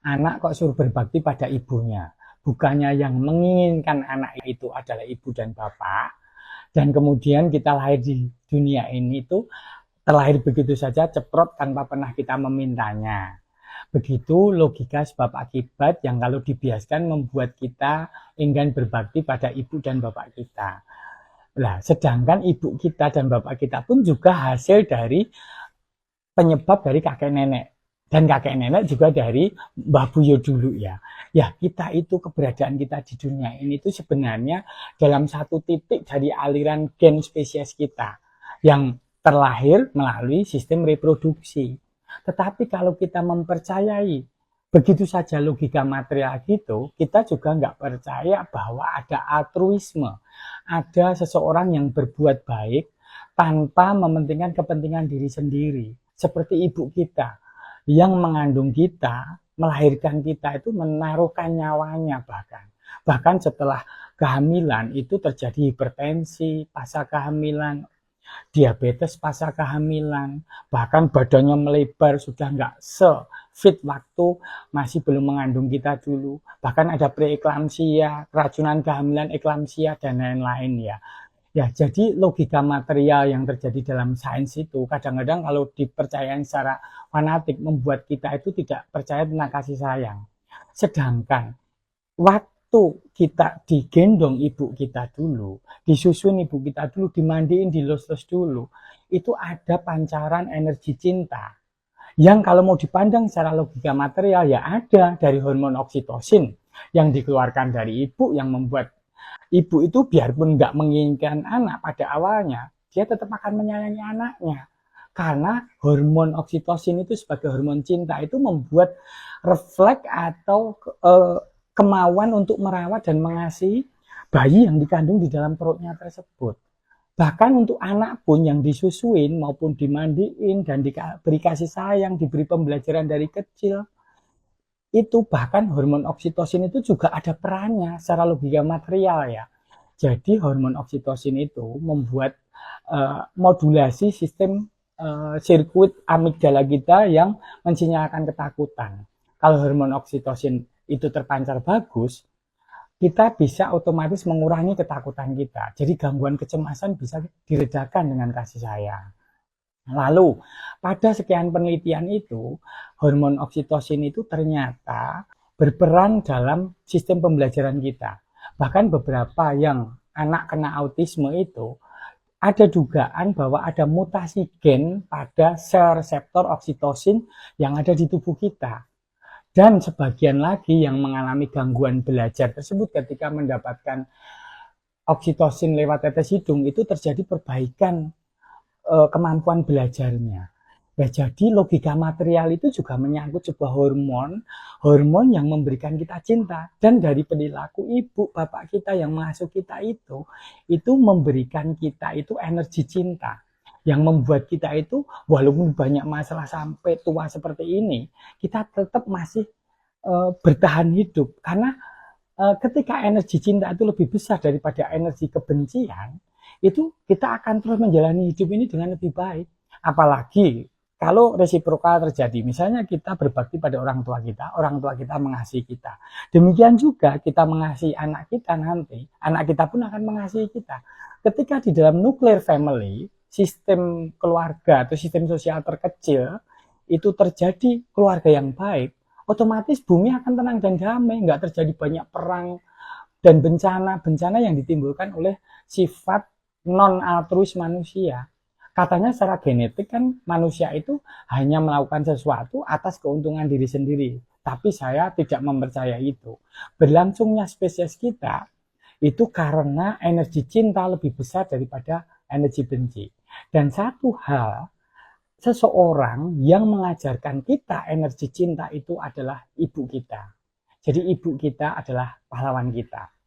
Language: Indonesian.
Anak kok suruh berbakti pada ibunya. Bukannya yang menginginkan anak itu adalah ibu dan bapak. Dan kemudian kita lahir di dunia ini tuh terlahir begitu saja ceprot tanpa pernah kita memintanya. Begitu logika sebab akibat yang kalau dibiaskan membuat kita enggan berbakti pada ibu dan bapak kita. Nah, sedangkan ibu kita dan bapak kita pun juga hasil dari penyebab dari kakek nenek. Dan kakek nenek juga dari Mbah Buyo dulu ya. Ya, kita itu keberadaan kita di dunia ini itu sebenarnya dalam satu titik dari aliran gen spesies kita yang terlahir melalui sistem reproduksi. Tetapi kalau kita mempercayai begitu saja logika material gitu, kita juga nggak percaya bahwa ada altruisme, ada seseorang yang berbuat baik tanpa mementingkan kepentingan diri sendiri. Seperti ibu kita yang mengandung kita, melahirkan kita itu menaruhkan nyawanya bahkan setelah kehamilan itu terjadi hipertensi pasca kehamilan, diabetes pasca kehamilan, bahkan badannya melebar sudah nggak se-fit waktu masih belum mengandung kita dulu, bahkan ada preeklamsia, keracunan kehamilan, eklamsia dan lain-lain ya. Ya, jadi logika material yang terjadi dalam sains itu kadang-kadang kalau dipercayai secara fanatik membuat kita itu tidak percaya tentang kasih sayang. Sedangkan waktu kita digendong ibu kita dulu, disusun ibu kita dulu, dimandiin, dilus-lus dulu, itu ada pancaran energi cinta. Yang kalau mau dipandang secara logika material ya ada dari hormon oksitosin yang dikeluarkan dari ibu yang membuat ibu itu biarpun nggak menginginkan anak pada awalnya, dia tetap akan menyayangi anaknya. Karena hormon oksitosin itu sebagai hormon cinta itu membuat refleks atau kemauan untuk merawat dan mengasihi bayi yang dikandung di dalam perutnya tersebut. Bahkan untuk anak pun yang disusuin maupun dimandiin dan diberi kasih sayang, diberi pembelajaran dari kecil, itu bahkan hormon oksitosin itu juga ada perannya secara logika material ya. Jadi hormon oksitosin itu membuat modulasi sistem sirkuit amigdala kita yang mensinyalkan ketakutan. Kalau hormon oksitosin itu terpancar bagus, kita bisa otomatis mengurangi ketakutan kita. Jadi gangguan kecemasan bisa diredakan dengan kasih sayang. Lalu, pada sekian penelitian itu, hormon oksitosin itu ternyata berperan dalam sistem pembelajaran kita. Bahkan beberapa yang anak kena autisme itu, ada dugaan bahwa ada mutasi gen pada sel reseptor oksitosin yang ada di tubuh kita. Dan sebagian lagi yang mengalami gangguan belajar tersebut ketika mendapatkan oksitosin lewat tetes hidung, itu terjadi perbaikan kemampuan belajarnya. Ya, jadi logika material itu juga menyangkut sebuah hormon yang memberikan kita cinta. Dan dari perilaku ibu, bapak kita yang mengasuh kita itu memberikan kita itu energi cinta. Yang membuat kita itu, walaupun banyak masalah sampai tua seperti ini, kita tetap masih bertahan hidup. Karena ketika energi cinta itu lebih besar daripada energi kebencian, itu kita akan terus menjalani hidup ini dengan lebih baik. Apalagi kalau resiprokal terjadi, misalnya kita berbakti pada orang tua kita mengasihi kita. Demikian juga kita mengasihi anak kita nanti, anak kita pun akan mengasihi kita. Ketika di dalam nuclear family, sistem keluarga atau sistem sosial terkecil, itu terjadi keluarga yang baik, otomatis bumi akan tenang dan damai, nggak terjadi banyak perang dan bencana yang ditimbulkan oleh sifat non-altruis manusia. Katanya secara genetik kan manusia itu hanya melakukan sesuatu atas keuntungan diri sendiri. Tapi saya tidak mempercayai itu. Berlangsungnya spesies kita itu karena energi cinta lebih besar daripada energi benci. Dan satu hal, seseorang yang mengajarkan kita energi cinta itu adalah ibu kita. Jadi ibu kita adalah pahlawan kita.